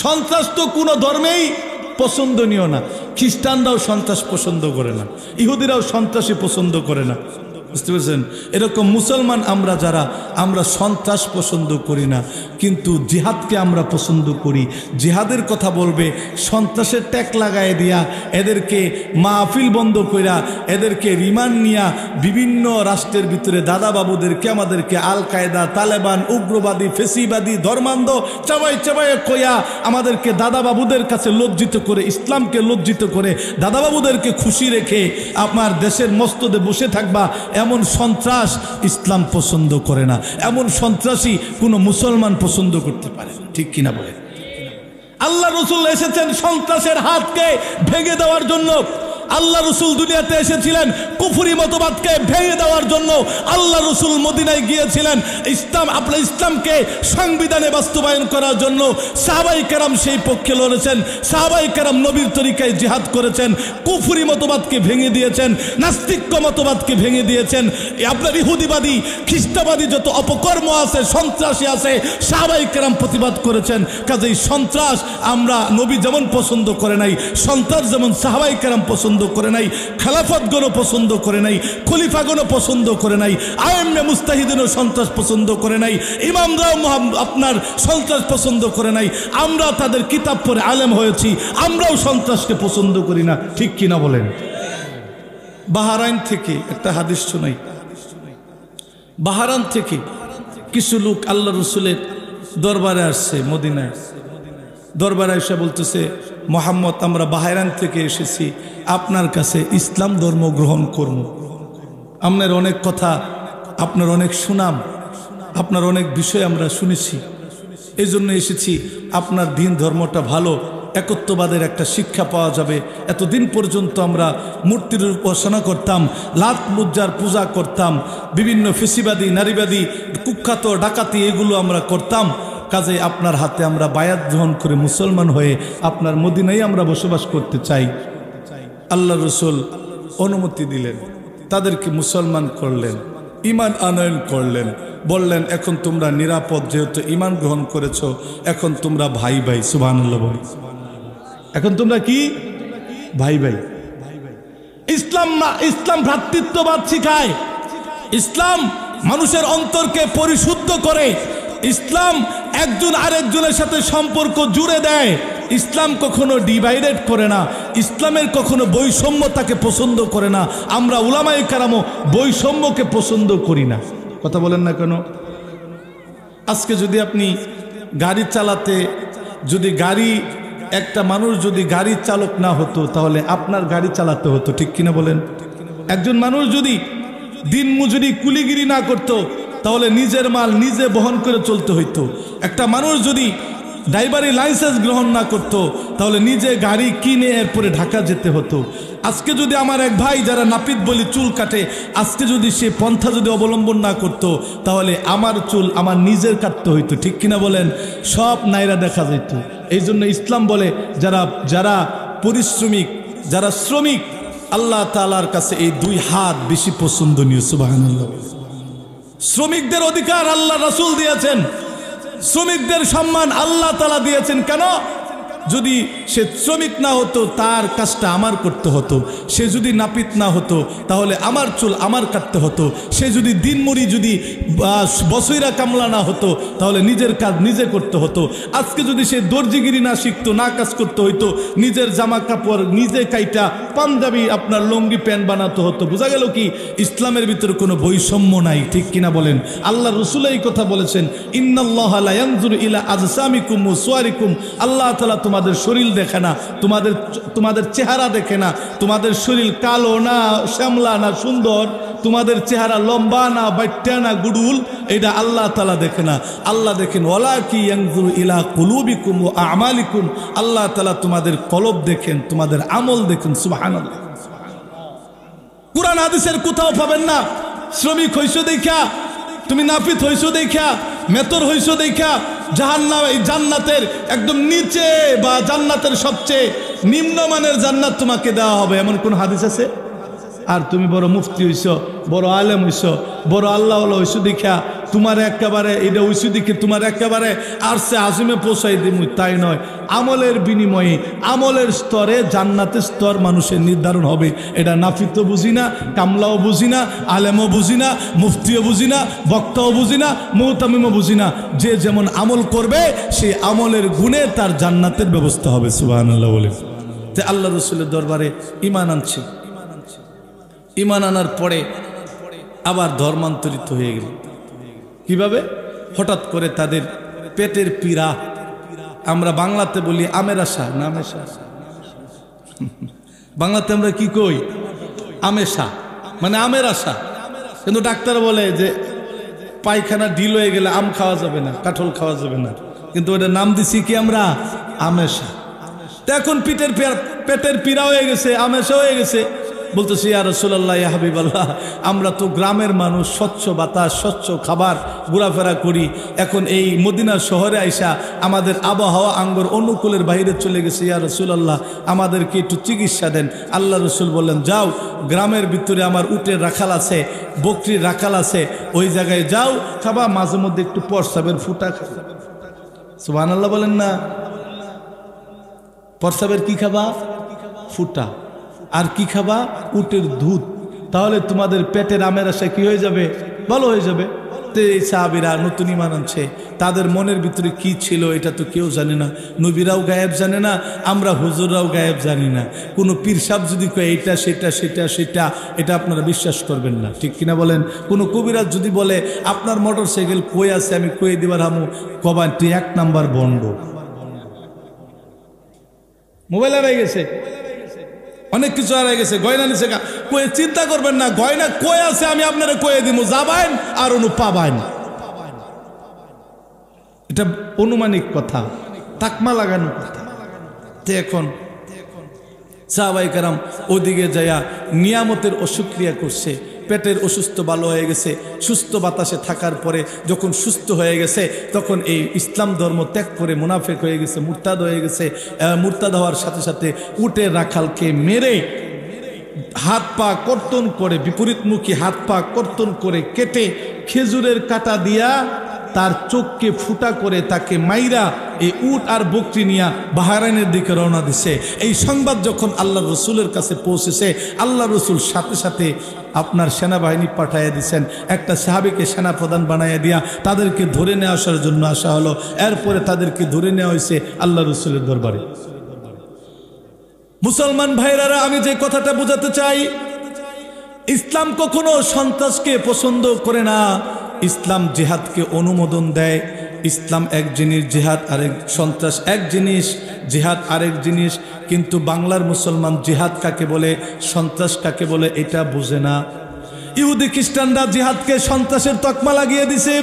সন্ত্রাস তো কোনো ধর্মেই পছন্দনীয় না। খ্রিস্টানরাও সন্ত্রাস পছন্দ করে না, ইহুদিরাও সন্ত্রাসী পছন্দ করে না। বুঝতে পেরেছেন? এরকম মুসলমান আমরা যারা, আমরা সন্ত্রাস পছন্দ করি না, কিন্তু জিহাদকে আমরা পছন্দ করি। জিহাদের কথা বলবে, সন্ত্রাসের ট্যাগ লাগাই দিয়া, এদেরকে মাহফিল বন্ধ কইরা, এদেরকে রিমান্ড নিয়া বিভিন্ন রাষ্ট্রের ভিতরে দাদা বাবুদেরকে, আমাদেরকে আল কায়দা, তালেবান, উগ্রবাদী, ফেসিবাদী, ধর্মান্ধ চাবাই চাবাই কইয়া আমাদেরকে দাদা বাবুদের কাছে লজ্জিত করে, ইসলামকে লজ্জিত করে, দাদা বাবুদেরকে খুশি রেখে আপনার দেশের মস্তদে বসে থাকবা, এমন সন্ত্রাস ইসলাম পছন্দ করে না। এমন সন্ত্রাসী কোনো মুসলমান পছন্দ করতে পারে না। ঠিক কিনা বলে? আল্লাহ রসুল এসেছেন সন্ত্রাসের হাতকে ভেঙে দেওয়ার জন্য। আল্লাহ রসুল দুনিয়াতে এসেছিলেন কুফরি মতবাদকে ভেঙে দেওয়ার জন্য। আল্লাহ রসুল মদিনায় গিয়েছিলেন ইসলামকে সংবিধানে বাস্তবায়ন করার জন্য। সাহাবাই কেরাম সেই পক্ষে লড়েছেন, সাহাবাই কেরাম নবীর তরিকায় জিহাদ করেছেন, কুফরি মতবাদকে ভেঙে দিয়েছেন, নাস্তিক্য মতবাদকে ভেঙে দিয়েছেন। আপনার ইহুদিবাদী খ্রিস্টাবাদী যত অপকর্ম আছে, সন্ত্রাসী আছে, সাহাবাই কেরাম প্রতিবাদ করেছেন। কাজেই সন্ত্রাস আমরা নবী যেমন পছন্দ করে নাই, সন্ত্রাস যেমন সাহাবাই কেরাম পছন্দ করে নাই, খেলাফতগণও পছন্দ করে নাই, খলিফাগণও পছন্দ করে নাই, আইম্মে মুস্তাহিদিনও সন্ত্রাস পছন্দ করে নাই, ইমামরাও আপনার সন্ত্রাস পছন্দ করে নাই। আমরা তাদের কিতাব পড়ে আলেম হয়েছি, আমরাও সন্ত্রাসকে পছন্দ করি না, ঠিক কিনা বলেন? বাহরাইন থেকে একটা হাদিস শোনাই। বাহরাইন থেকে কিছু লোক আল্লাহ রসুলের দরবারে আসছে, মদিনায় দরবারে এসে বলতেছে, মোহাম্মদ আমরা বাহরাইন থেকে এসেছি, আপনার কাছে ইসলাম ধর্ম গ্রহণ করব। আপনার অনেক কথা, আপনার অনেক সুনাম, আপনার অনেক বিষয় আমরা শুনেছি, এই জন্য এসেছি। আপনার দিন ধর্মটা ভালো, একত্ববাদের একটা শিক্ষা পাওয়া যাবে। এতদিন পর্যন্ত আমরা মূর্তির উপাসনা করতাম, লাত মুজ্জার পূজা করতাম, বিভিন্ন ফেসিবাদী নারীবাদী কুখ্যাত ডাকাতি এগুলো আমরা করতাম। কাজে আপনার হাতে আমরা বায়াত গ্রহণ করে মুসলমান হয়ে আপনার মদিনায় আমরা বসবাস করতে চাই। আল্লাহ রসুল অনুমতি দিলেন, তাদেরকে মুসলমান করলেন, ঈমান আনয়ন করলেন, বললেন এখন তোমরা নিরাপদ, যেহেতু ঈমান গ্রহণ করেছো, এখন তোমরা ভাই ভাই। সুবহানাল্লাহ বলি, এখন তোমরা কি ভাই ভাই। ইসলাম ভ্রাতৃত্ববাদ শিখায়, ইসলাম মানুষের অন্তরকে পরিশুদ্ধ করে, ইসলাম একজন আরেকজনের সাথে সম্পর্ক জুড়ে দেয়। ইসলাম কখনো ডিভাইডেড করে না, ইসলামের কখনো বৈষম্য তাকে পছন্দ করে না। আমরা উলামায়ে কেরামও বৈষম্যকে পছন্দ করি না। কথা বলেন না কেন? আজকে যদি আপনি গাড়ি চালাতে, যদি একটা মানুষ যদি গাড়ির চালক না হতো, তাহলে আপনার গাড়ি চালাতে হতো, ঠিক কিনা বলেন? একজন মানুষ যদি দিন মজুরি কুলিগিরি না করত, তাহলে নিজের মাল নিজে বহন করে চলতে হইতো। একটা মানুষ যদি ড্রাইভারি লাইসেন্স গ্রহণ না করত, তাহলে নিজে গাড়ি কিনে এরপরে ঢাকা যেতে হতো। আজকে যদি আমার এক ভাই যারা নাপিত বলি চুল কাটে, আজকে যদি সে পন্থা যদি অবলম্বন না করত, তাহলে আমার চুল আমার নিজের কাটতে হইতো, ঠিক কিনা বলেন? সব নাইরা দেখা যেত। এই জন্য ইসলাম বলে যারা পরিশ্রমিক, যারা শ্রমিক, আল্লাহ তাআলার কাছে এই দুই হাত বেশি পছন্দনীয়। সুবহানাল্লাহ। শ্রমিকদের অধিকার আল্লাহ রাসূল দিয়েছেন, শ্রমিকদের সম্মান আল্লাহ তাআলা দিয়েছেন। কেন? যদি সে শ্রমিক না হতো, তার কাজটা আমার করতে হতো। সে যদি নাপিত না হতো, তাহলে আমার চুল আমার কাটতে হতো। সে যদি দিনমুড়ি যদি বসইরা কামলা না হতো, তাহলে নিজের কাজ নিজে করতে হতো। আজকে যদি সে দর্জিগিরি না শিখতো, না কাজ করতে হইতো, নিজের জামা কাপড় নিজে কাইটা পাঞ্জাবি আপনার লঙ্গি প্যান্ট বানাতে হতো। বোঝা গেল কি ইসলামের ভিতরে কোনো বৈষম্য নাই, ঠিক কিনা বলেন? আল্লাহ রাসূল এই কথা বলেছেন, ইন্নাল্লাহা লা ইয়ানজুরু ইলা আজসামিকুম ওয়া সুওয়ারিকুম। আল্লাহ তাআলা তোমাদের শরীর দেখে না, তোমাদের চেহারা দেখে না, তোমাদের শরীর কালো না শ্যামলা না সুন্দর, তোমাদের চেহারা লম্বা না বাইট্টা না গুডুল, এটা আল্লাহ তাআলা দেখে না। আল্লাহ দেখেন ওয়ালাকি ইয়ানজুরু ইলা কুলুবিকুম ওয়া আমালিকুম। আল্লাহ তাআলা তোমাদের কলব দেখেন, তোমাদের আমল দেখেন। সুবহানাল্লাহ। কুরআন হাদিসের কোথাও পাবেন না শ্রমিক হইছো দেখা, তুমি নাপিত হইছো দেখা, মেতর হইছো দেখা জান্নাতের একদম নিচে বা জান্নাতের সবচেয়ে নিম্নমানের জান্নাত তোমাকে দেওয়া হবে, এমন কোন হাদিস আছে? আর তুমি বড় মুফতি হইছো, বড় আলেম হইছো, বড় আল্লাহ হইছো দেখা তোমার একেবারে এটা হইছো দেখে তোমার একেবারে আরশে আজিমে পৌঁছাই দিমু, তাই নয়। আমলের বিনিময়ে, আমলের স্তরে জান্নাতের স্তর মানুষের নির্ধারণ হবে। এটা নাফিতও বুঝি না, কামলাও বুঝি না, আলেমও বুঝি না, মুফতিও বুঝি না, বক্তাও বুঝি না, মুতামিমও বুঝি না। যে যেমন আমল করবে সেই আমলের গুণে তার জান্নাতের ব্যবস্থা হবে। সুবহানাল্লাহ বলে যে আল্লাহ রাসূলের দরবারে ঈমান আনছে, ঈমান আনার পরে আবার ধর্মান্তরিত হয়ে গেল। কিভাবে? হঠাৎ করে তাদের পেটের পীড়া, আমরা বাংলাতে বলি আমের আশা, না আমেশা, বাংলাতে আমরা কি কই? আমেশা মানে আমের আশা। কিন্তু ডাক্তার বলে যে পায়খানা ঢিল হয়ে গেলে আম খাওয়া যাবে না, কাঁঠাল খাওয়া যাবে না, কিন্তু ওটার নাম দিছি কি আমরা আমেশা। তো এখন পেটের পীড়া হয়ে গেছে, আমেশা হয়ে গেছে। বলতেছি ইয়া রাসূলুল্লাহ, ইয়া হাবিবাল্লাহ, আমরা তো গ্রামের মানুষ, স্বচ্ছ বাতাস, স্বচ্ছ খাবার, ঘোরাফেরা করি। এখন এই মদিনা শহরে আইসা আমাদের আবহাওয়া আঙ্গর অনুকূলের বাইরে চলে গেছে। ইয়া রাসূলুল্লাহ, আমাদেরকে একটু চিকিৎসা দেন। আল্লাহ রসুল বললেন, যাও, গ্রামের ভিতরে আমার উটের রাখাল আছে, বকরির রাখাল আছে, ওই জায়গায় যাও, খাবা, মাঝে মধ্যে একটু প্রস্রাবের ফুটা খাবা। সুবহানাল্লাহ বলেন না? প্রস্রাবের কি খাবা? ফুটা। আর কি খাবা? উটের দুধ। তাহলে তোমাদের পেটের আমের আশা কি হয়ে যাবে? ভালো হয়ে যাবে। তো এই সাহাবীরা নতুন ঈমান আনছে, তাদের মনের ভিতরে কি ছিল এটা তো কেউ জানে না। নবীরাও গায়েব জানে না, আমরা হুজুররাও গায়েব জানি না। কোনো পীর সাহেব যদি কয় এটা সেটা সেটা সেটা, এটা আপনারা বিশ্বাস করবেন না, ঠিক কিনা বলেন? কোনো কবিরাজ যদি বলে আপনার মোটর সাইকেল কই আছে, আমি কয়ে দিবার হামু, কবান তুই 1 নাম্বার বন্ড। মোবাইল হারাই গেছে, অনেক কিছু হারাই গেছে, গয়না নিছে, কয়ে চিন্তা করবেন না, গয়না কয়ে আছে আমি আপনারা কয়ে দিব, যাবেন আর অনু পাবেন। এটা অনুমানিক কথা, তাকমা লাগানো কথা। এখন সাহাবায়ে কেরাম ওদিকে যাইয়া নিয়ামতের অশুকরিয়া করছে। পেটের অসুস্থ ভালো হয়ে গেছে, সুস্থ বাতাসে থাকার পরে যখন সুস্থ হয়ে গেছে, তখন এই ইসলাম ধর্ম ত্যাগ করে মুনাফিক হয়ে গেছে, মুরতাদ হয়ে গেছে। মুরতাদ হওয়ার সাথে সাথে উটের রাখালকে মেরে হাত পা কর্তন করে, বিপরীতমুখী হাত পা কর্তন করে কেটে খেজুরের কাটা দিয়া তার চোখকে ফুটা করে তাকে মাইরা এই উট আর বকরি নিয়া বাহরাইনের দিকে রওনা দিছে। এই সংবাদ যখন আল্লাহ রসুলের কাছে পৌঁছেছে, আল্লাহ রসুল সাথে সাথে আপনার সেনাবাহিনী পাঠাইয়া দিচ্ছেন। একটা সাহাবীকে সেনাপ্রধান বানাইয়া দিয়া তাদেরকে ধরে নিয়ে আসার জন্য আসা হলো। এরপরে তাদেরকে ধরে নেওয়া হয়েছে আল্লাহ রসুলের দরবারে। মুসলমান ভাইরারা, আমি যে কথাটা বোঝাতে চাই, ইসলাম কখনো সন্ত্রাসকে পছন্দ করে না, ইসলাম জিহাদকে অনুমোদন দেয়। ইসলাম এক জিনিস, জিহাদ আরেক, সন্ত্রাস এক জিনিস, জিহাদ আরেক জিনিস। কিন্তু বাংলার মুসলমান জিহাদ কাকে বলে, সন্ত্রাস কাকে বলে এটা বুঝে না। ইহুদি খ্রিস্টানরা জিহাদকে সন্ত্রাসের তকমা লাগিয়ে দিছে।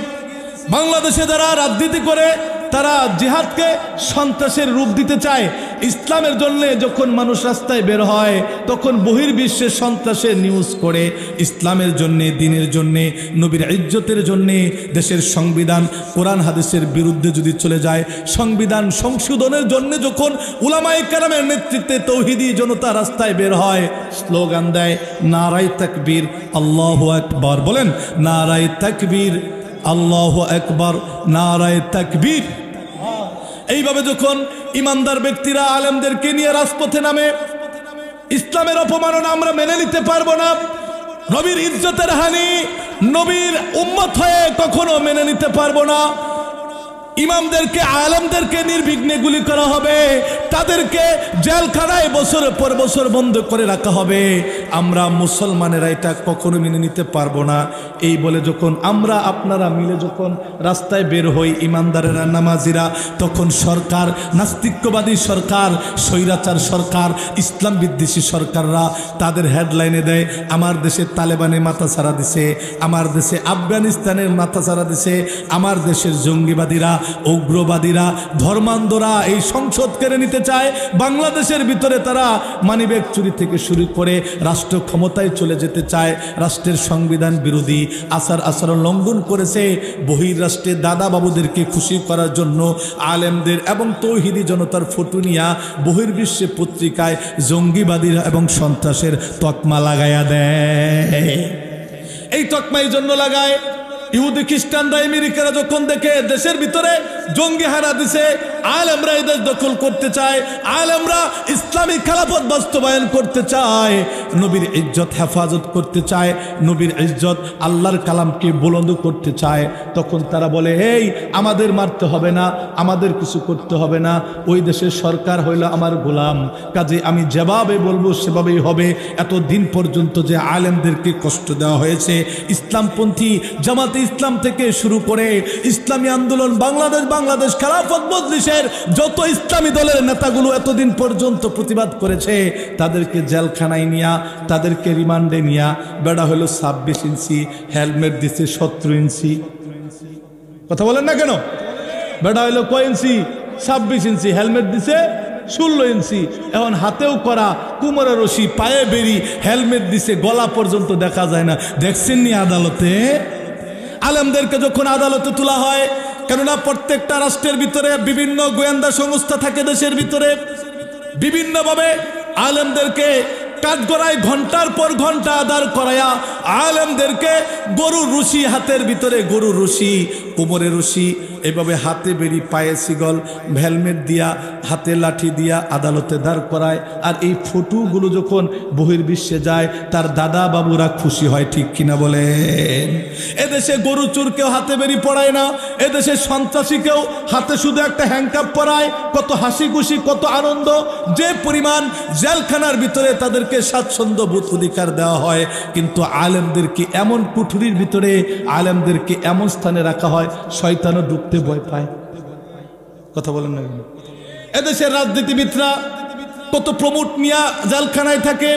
বাংলাদেশে যারা রাজনীতি করে তারা জিহাদকে সন্ত্রাসের রূপ দিতে চায়। ইসলামের জন্য যখন মানুষ রাস্তায় বের হয় তখন বহির্বিশ্বে সন্ত্রাসের নিউজ করে। ইসলামের জন্যে, দিনের জন্যে, নবীর ইজ্জতের জন্যে, দেশের সংবিধান কোরআন হাদিসের বিরুদ্ধে যদি চলে যায়, সংবিধান সংশোধনের জন্য যখন উলামায়ে কেরামের নেতৃত্বে তৌহিদি জনতা রাস্তায় বের হয়, স্লোগান দেয় নারায়ে তাকবীর, আল্লাহু আকবার। বলেন নারায়ে তাকবীর, আল্লাহু আকবার, নারায়ে তাকবীর। এইভাবে যখন ইমানদার ব্যক্তিরা আলেমদেরকে নিয়ে রাজপথে নামে, ইসলামের অপমাননা আমরা মেনে নিতে পারবো না। নবীর ইজ্জতের হানি নবীর উম্মত হয়ে কখনো মেনে নিতে পারবো না। ইমামদেরকে, আলেমদেরকে নির্বিঘ্নে গুলি করা হবে, তাদেরকে জেলখানায় বছরের পর বছর বন্ধ করে রাখা হবে। আমরা মুসলমানেরা এটা কখনো মেনে নিতে পারবো না। এই বলে যখন আমরা আপনারা মিলে যখন রাস্তায় বের হই, ইমানদারেরা, নামাজিরা, তখন সরকার, নাস্তিক্যবাদী সরকার, স্বৈরাচার সরকার, ইসলাম বিদ্বেষী সরকাররা তাদের হেডলাইনে দেয় আমার দেশে তালেবানে মাথা ছাড়া দিছে, আমার দেশে আফগানিস্তানের মাথা ছাড়া দিছে, আমার দেশের জঙ্গিবাদীরা, উগ্রবাদীরা, ধর্মান্ধরা এই সংসদ কেড়ে নিতে চায়। বাংলাদেশের ভিতরে তারা মানিব্যাগ চুরি থেকে শুরু করে রাষ্ট্র ক্ষমতায় চলে যেতে চায়। রাষ্ট্রের সংবিধান বিরোধী আচার আচরণ লঙ্ঘন করেছে। বহির্রাষ্ট্রে দাদা বাবুদেরকে খুশি করার জন্য আলেমদের এবং তৌহিদি জনতার ফটো নিয়া বহির্বিশ্বে পত্রিকায় জঙ্গিবাদীরা এবং সন্ত্রাসের তকমা লাগাইয়া দেয়। এই তকমা এই জন্য লাগায়, ইহুদি খ্রিস্টানরা, আমেরিকারা যখন দেখে দেশের ভিতরে জঙ্গি হারা দিছে, আলেমরা এই দেশ দখল করতে চায়, আলেমরা ইসলামী খেলাফত বাস্তবায়ন করতে চায়, নবীর ইজ্জত হেফাজত করতে চায়, নবীর ইজ্জত, আল্লাহর কালামকে বুলন্দ করতে চায়, তখন তারা বলে এই আমাদের মারতে হবে না, আমাদের কিছু করতে হবে না, ওই দেশের সরকার হইল আমার গোলাম, কাজে আমি যেভাবে বলবো সেভাবেই হবে। এত দিন পর্যন্ত যে আলেমদেরকে কষ্ট দেওয়া হয়েছে, ইসলামপন্থী জামাতে ইসলাম থেকে শুরু করে ইসলামী আন্দোলন, বাংলাদেশ খেলাফত মজলিসের যত ইসলামী দলের নেতাগুলো এতদিন পর্যন্ত প্রতিবাদ করেছে, তাদেরকে জেলখানায় নিয়া, তাদেরকে রিমান্ডে নিয়া, বেড়া হলো 26 ইঞ্চি, হেলমেট দিচ্ছে 17 ইঞ্চি। কথা বলেন না কেন? বেড়া হলো কয় ইঞ্চি? 26 ইঞ্চি, হেলমেট দিছে 16 ইঞ্চি। এখন হাতেও করা, কোমরের রশি, পায়ে বেরি, হেলমেট দিছে, গলা পর্যন্ত দেখা যায় না। দেখছেন নি আদালতে? আলেমদেরকে যখন আদালতে তোলা হয়, কেননা প্রত্যেকটা রাষ্ট্রের ভিতরে বিভিন্ন গোয়েন্দা সংস্থা থাকে, দেশের ভিতরে বিভিন্নভাবে আলেমদেরকে কাঠগড়ায় ঘন্টার পর ঘন্টা আদার করায়া আলেমদেরকে গরুর রশি, হাতের ভিতরে গরুর রশি, কোমরের রশি, এভাবে হাতে বেরি, পায়ে সিগল, হেলমেট দিয়া, হাতে লাঠি দিয়া আদালতে দাঁড় করায়। আর এই ফটোগুলো যখন বহির্বিশ্বে যায়, তার দাদা বাবুরা খুশি হয়, ঠিক কিনা বলেন? এদেশে গরু চোরকেও হাতে বেরি পড়ায় না, এদেশে সন্ত্রাসীকেও হাতে শুধু একটা হ্যান্ডকাপ পরায়। কত হাসি খুশি, কত আনন্দ! যে পরিমাণ জেলখানার ভিতরে তাদেরকে স্বাচ্ছন্দ্য বোধ অধিকার দেওয়া হয়, কিন্তু আলেমদেরকে এমন কুঠুরির ভিতরে, আলেমদেরকে এমন স্থানে রাখা হয়, শয়তানও ঢুকতে ভয় পায়। কথা বলেন না? এদেশের রাজনীতিবিদরা কত প্রমোট নিয়ে জেলখানায় থাকে,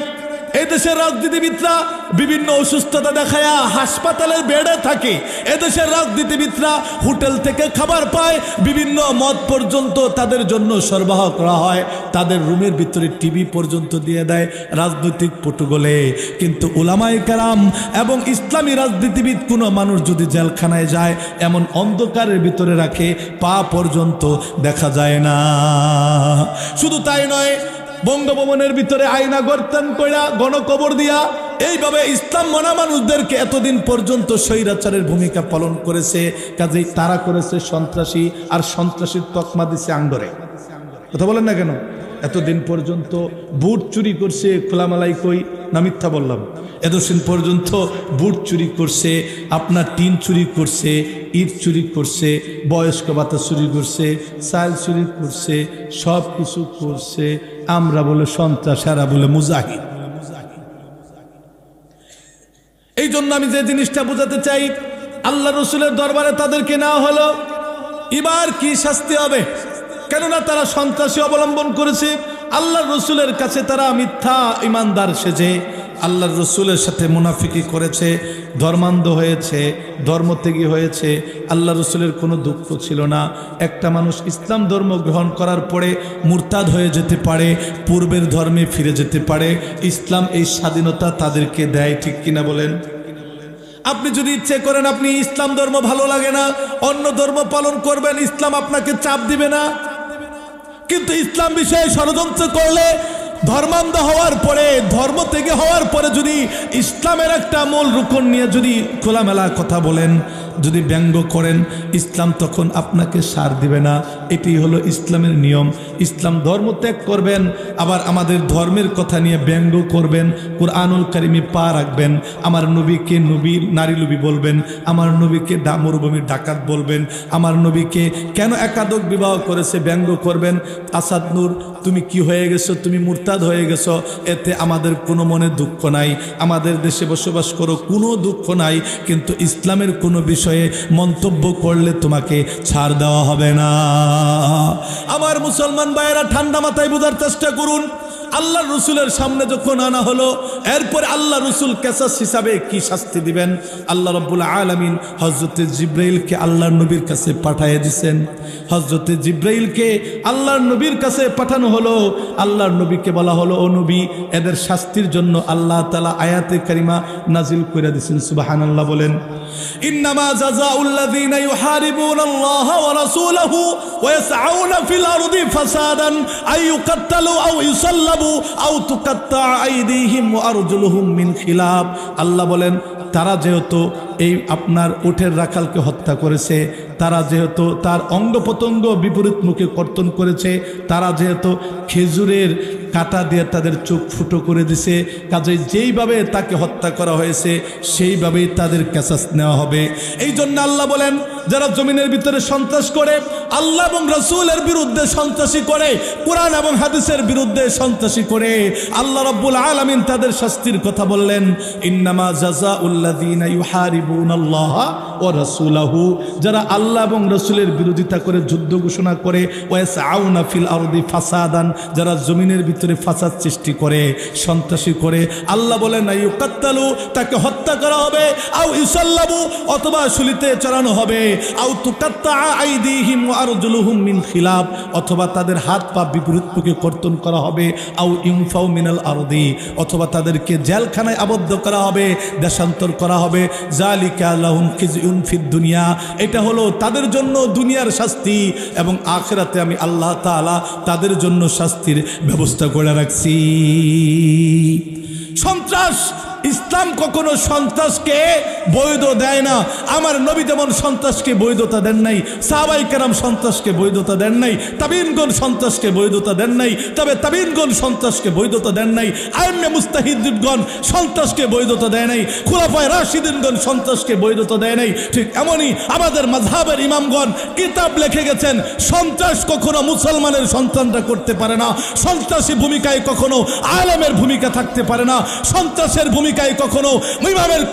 এদেশের রাজনীতিবিদরা বিভিন্ন অসুস্থতা দেখায়া হাসপাতালের বেডে থাকে, এদেশের রাজনীতিবিদরা হোটেল থেকে খাবার পায়, বিভিন্ন মদ পর্যন্ত তাদের জন্য সরবরাহ করা হয়, তাদের রুমের ভিতরে টিভি পর্যন্ত দিয়ে দেয় রাজনৈতিক পটুগলে। কিন্তু উলামায়ে কেরাম এবং ইসলামী রাজনীতিবিদ কোনো মানুষ যদি জেলখানায় যায়, এমন অন্ধকারের ভিতরে রাখে, পা পর্যন্ত দেখা যায় না। শুধু তাই নয়, বঙ্গভবনের ভিতরে আয়না গর্তন কইরা গণকবর দিয়া এইভাবে ইসলাম মানা মানুষদেরকে এতদিন পর্যন্ত স্বৈরাচারের ভূমিকা পালন করেছে। কাজেই তারা করেছে সন্ত্রাসী, আর সন্ত্রাসীর তকমা দিছে আঙ্গরে। কথা বলেন না কেন? এতদিন পর্যন্ত বুট চুরি করছে, খোলামেলাই কই না মিথ্যা বললাম? এতদিন পর্যন্ত বুট চুরি করছে, আপনার টিন চুরি করছে, ইট চুরি করছে, বয়স্ক ভাতা চুরি করছে, চাল চুরি করছে, সব কিছু করছে। আমরা বলে সন্ত্রাস, এরা বলে মুজাহিদ। এই জন্য আমি যে জিনিসটা বোঝাতে চাই, আল্লাহ রসুলের দরবারে তাদেরকে নেওয়া হলো, এবার কি শাস্তি হবে? কেননা তারা সন্ত্রাসী অবলম্বন করেছে। আল্লাহ রসুলের কাছে তারা মিথ্যা ইমানদার সেজে আল্লাহর রসুলের সাথে মুনাফিকি করেছে, ধর্মান্ধ হয়েছে, ধর্মত্যাগী হয়েছে। আল্লাহ রসুলের কোনো দুঃখ ছিল না। একটা মানুষ ইসলাম ধর্ম গ্রহণ করার পরে মুরতাদ হয়ে যেতে পারে, পূর্বের ধর্মে ফিরে যেতে পারে। ইসলাম এই স্বাধীনতা তাদেরকে দেয়, ঠিক কিনা বলেন? আপনি যদি ইচ্ছে করেন, আপনি ইসলাম ধর্ম ভালো লাগে না, অন্য ধর্ম পালন করবেন, ইসলাম আপনাকে চাপ দিবে না। কিন্তু ইসলাম বিষয়ে ষড়যন্ত্র করলে, ধর্মান্ধ হওয়ার পরে, ধর্ম থেকে হওয়ার পরে যদি ইসলামের একটা মূল রুকন নিয়ে যদি খোলামেলা কথা বলেন, যদি ব্যঙ্গ করেন, ইসলাম তখন আপনাকে সার দিবে না। এটি হলো ইসলামের নিয়ম। ইসলাম ধর্ম ত্যাগ করবেন, আবার আমাদের ধর্মের কথা নিয়ে ব্যঙ্গ করবেন, কুরআনুল কারিমে পা রাখবেন, আমার নবীকে নবী নারী লুবি বলবেন, আমার নবীকে মরুভূমির ডাকাত বলবেন, আমার নবীকে কেন একাদক বিবাহ করেছে ব্যঙ্গ করবেন। আসাদ নূর, তুমি কি হয়ে গেছো? তুমি মুরতাদ হয়ে গেছো, এতে আমাদের কোনো মনে দুঃখ নাই। আমাদের দেশে বসবাস করো, কোনো দুঃখ নাই। কিন্তু ইসলামের কোনো বিষয়ে মন্তব্য করলে তোমাকে ছাড় দেওয়া হবে না। আমার মুসলমান ভাইয়েরা, ঠান্ডা মাথায় বোঝার চেষ্টা করুন। আল্লাহ রসুলের সামনে যখন আনা হলো, এরপরে আল্লাহ রসুল কেসাস হিসাবে কি শাস্তি দিবেন? আল্লাহ রাব্বুল আলামিন হযরতে জিব্রাইলকে আল্লাহর নবীর কাছে পাঠিয়ে দিয়েছেন। হযরতে জিব্রাইলকে আল্লাহর নবীর কাছে পাঠানো হলো। আল্লাহর নবীকে বলা হলো, ও নবী, এদের শাস্তির জন্য আল্লাহ তাআলা আয়াতে কারিমা নাজিল করে দিয়েছেন। সুবহানাল্লাহ বলেন। ইন্নামা জাযাউল্লাযীনা ইউহারিবুনাল্লাহ ওয়া রাসূলাহু ওয়া ইয়াসআউনা ফিল আরদি ফাসাদান আই ইউকাত্তালু আও ইউসাল্লাবু আও তুকাত্তা আইদিহিম ওয়া আরজুলুহুম মিন খিলাফ। আল্লাহ বলেন, তারা যেহেতু এই আপনার উটের রাখালকে হত্যা করেছে, তারা যেহেতু তার অঙ্গ প্রত্যঙ্গ বিপরীত মুখে কর্তন করেছে, তারা যেহেতু খেজুরের কাঁটা দিয়ে তাদের চোখ ফুটো করে দিছে, কাজেই যেইভাবে তাকে হত্যা করা হয়েছে সেইভাবেই তাদের কেসাস নেওয়া হবে। এই জন্য আল্লাহ বলেন, যারা জমিনের ভিতরে সন্ত্রাস করে, আল্লাহ এবং রাসূলের বিরুদ্ধে সন্ত্রাসী করে, কোরআন এবং হাদিসের বিরুদ্ধে সন্ত্রাসী করে, আল্লাহ রাব্বুল আলামিন তাদের শাস্তির কথা বললেন। ইন্নামা জাযাউল্লাযীনা ইউহারিবুনাল্লাহা ওয়া রাসূলাহু, যারা আল্লাহ এবং রাসূলের বিরোধিতা করে, যুদ্ধ ঘোষণা করে, ওয়া ইয়াসআউনা ফিল আরদি ফাসাদান, যারা জমিনের ভিতরে ফাসাদ সৃষ্টি করে, সন্ত্রাসী করে, আল্লাহ বলেন ইউকাত্তালু, তাকে হত্যা করা হবে, আও ইউসাল্লাবু, অথবা শুলিতে চড়ানো হবে, আও তুকাত্তা আইদিহিম ওয়া আরজুলুহুম মিন খিলাফ, অথবা তাদের হাত পা বিপরীতমুখী কর্তন করা হবে, আও ইনফাউ মিনাল আরদি, অথবা তাদেরকে জেলখানায় আবদ্ধ করা হবে, দেশান্তর করা হবে। যালিকা লাহুম খিজয়ুন ফিদ দুনিয়া, এটা হলো তাদের জন্য দুনিয়ার শাস্তি, এবং আখিরাতে আমি আল্লাহ তাআলা তাদের জন্য শাস্তির ব্যবস্থা করে রাখছি। সন্ত্রাস, ইসলাম কখনো সন্ত্রাসকে বৈধ দেয় না। আমার নবী যেমন সন্ত্রাসকে বৈধতা দেন নাই, সাহাবাই কেরাম সন্ত্রাসকে বৈধতা দেন নাই, তাবিনগণ সন্ত্রাসকে বৈধতা দেন নাই, তবে তাবিনগণ সন্ত্রাসকে বৈধতা দেন নাই, আইম্মে মুস্তাহিদগণ সন্ত্রাসকে বৈধতা দেয় নাই, খুলাফায়ে রাশিদিনগণ সন্ত্রাসকে বৈধতা দেয় নাই। ঠিক এমনই আমাদের মাযহাবের ইমামগণ কিতাব লিখে গেছেন, সন্ত্রাস কখনো মুসলমানের সন্তানরা করতে পারে না, সন্ত্রাসী ভূমিকায় কখনো আলেমের ভূমিকা থাকতে পারে না, সন্ত্রাসের ভূমিকায় কখনো ইমামের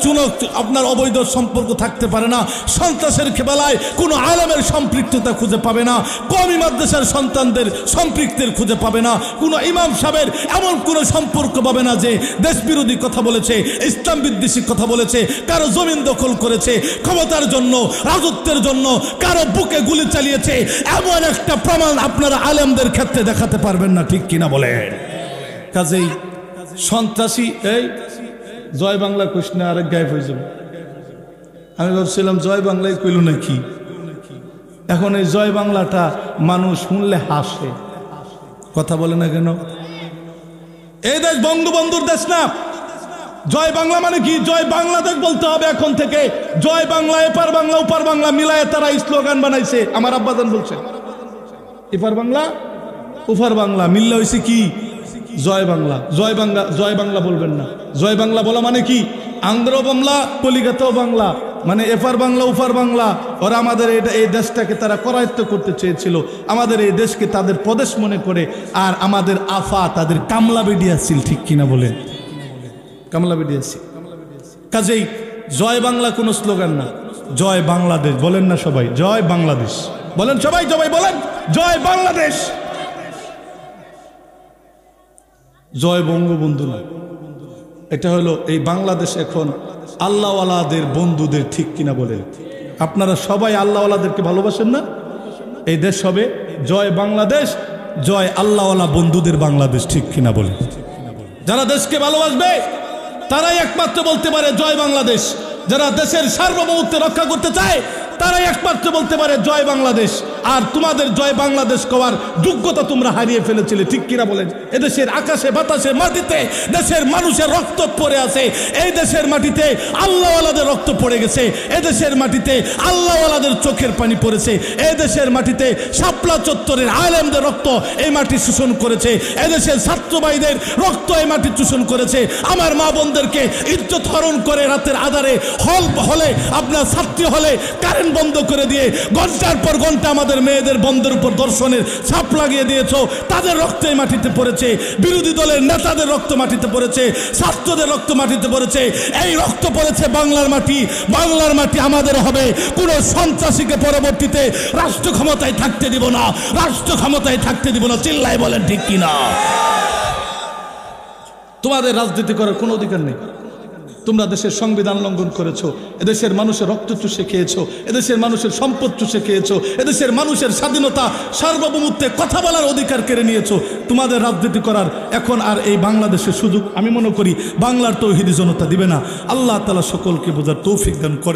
আপনার অবৈধ সম্পর্ক থাকতে পারে না, সন্ত্রাসের বেলায় কোনো আলেমের সম্পৃক্ততা খুঁজে পাবে না, কওমি মাদ্রাসার সন্তানদের সম্পৃক্তের খুঁজে পাবে না, কোনো ইমাম সাহেবের এমন কোনো সম্পর্ক পাবে না যে দেশ বিরোধী কথা বলেছে, ইসলাম বিদ্বেষী কথা বলেছে, কারো জমিন দখল করেছে ক্ষমতার জন্য, রাজত্বের জন্য, কারো বুকে গুলি চালিয়েছে, এমন একটা প্রমাণ আপনারা আলেমদের ক্ষেত্রে দেখাতে পারবেন না। ঠিক কিনা বলেন? কাজেই সন্ত্রাসী, এই জয় বাংলা কৃষ্ণ আরেক গায়েব হয়ে যাবে। আমি ভাবছিলাম জয় বাংলায় কইল নাকি, এখন এই জয় বাংলাটা মানুষ শুনলে হাসে, কথা বলে না কেন? এই দেশ বঙ্গবন্ধুর দেশ না। জয় বাংলা মানে কি? জয় বাংলাদেশ বলতে হবে এখন থেকে। জয় বাংলা, এপার বাংলা ওপার বাংলা মিলায় তারা স্লোগান বানাইছে। আমার আব্বাজান বলছে এপার বাংলা ওপার বাংলা মিললে হয়েছে কি জয় বাংলা। জয় বাংলা, জয় বাংলা বলবেন না। জয় বাংলা বলা মানে কি? আন্ধ্র বাংলা, কলিকাতাও বাংলা, মানে এপার বাংলা ওপার বাংলা। ওরা আমাদের এই দেশটাকে তারা করায়ত্ত করতে চেয়েছিল, আমাদের এই দেশকে তাদের প্রদেশ মনে করে। আর আমাদের আফা তাদের কামলা বেডিয়াছিল। ঠিক কিনা বলেন? কামলা বেডিয়াছিল। কাজেই জয় বাংলা কোনো স্লোগান না, জয় বাংলাদেশ বলেন না সবাই? জয় বাংলাদেশ বলেন সবাই, সবাই বলেন জয় বাংলাদেশ। জয় বঙ্গবন্ধু না, এটা হলো এই বাংলাদেশ এখন আল্লাহওয়ালাদের বন্ধুদের। ঠিক কিনা বলেন? আপনারা সবাই আল্লাহওয়ালাদেরকে ভালোবাসেন না? এই দেশ হবে জয় বাংলাদেশ, জয় আল্লাহওয়ালা বন্ধুদের বাংলাদেশ। ঠিক কিনা বলেন? যারা দেশকে ভালোবাসবে তারাই একমাত্র বলতে পারে জয় বাংলাদেশ। যারা দেশের সার্বভৌমত্ব রক্ষা করতে চায় তারাই একমাত্র বলতে পারে জয় বাংলাদেশ। আর তোমাদের জয় বাংলাদেশ কওয়ার যোগ্যতা তোমরা হারিয়ে ফেলেছিলে। ঠিক কিনা বলেন? এদেশের আকাশে বাতাসে মাটিতে দেশের মানুষের রক্ত পড়ে আছে। এই দেশের মাটিতে আল্লাহওয়ালাদের রক্ত পড়ে গেছে। এদেশের মাটিতে আল্লাহওয়ালাদের চোখের পানি পড়েছে। এই দেশের মাটিতে শাপলা চত্বরের আলেমদের রক্ত এই মাটি শোষণ করেছে। এদেশের ছাত্রভাইদের রক্ত এই মাটি শোষণ করেছে। আমার মা বোনদেরকে ইজ্জত হরণ করে রাতের আধারে হলে আপনার ছাত্রী হলে কারেন্ট বন্ধ করে দিয়ে ঘন্টার পর ঘন্টা আমাদের মেয়েদের বন্ধের উপর দর্শনের ছাপ লাগিয়ে দিয়েছো। তাদের রক্ত এই মাটিতে পড়েছে। বিরোধী দলের নেতাদের রক্ত মাটিতে পড়েছে, ছাত্রদের রক্ত মাটিতে পড়েছে। এই রক্ত পড়েছে বাংলার মাটি। বাংলার মাটি আমাদের হবে। কোনো সন্ত্রাসীকে পরবর্তীতে রাষ্ট্র ক্ষমতায় থাকতে দিব না, রাষ্ট্র ক্ষমতায় থাকতে দিব না। চিল্লাই বলেন ঠিক কিনা? তোমাদের রাজনীতি করার কোনো অধিকার নেই। তোমরা দেশের সংবিধান লঙ্ঘন করেছো, এদেশের মানুষের রক্ত চুষে খেয়েছো, এদেশের মানুষের সম্পদ চুষে খেয়েছো, এদেশের মানুষের স্বাধীনতা সার্বভৌমত্বে কথা বলার অধিকার কেড়ে নিয়েছো। তোমাদের রাজনীতি করার এখন আর এই বাংলাদেশের সুযোগ আমি মনে করি বাংলার তৌহিদি জনতা দিবে না। আল্লাহ তাআলা সকলকে বোঝার তৌফিক দান করে।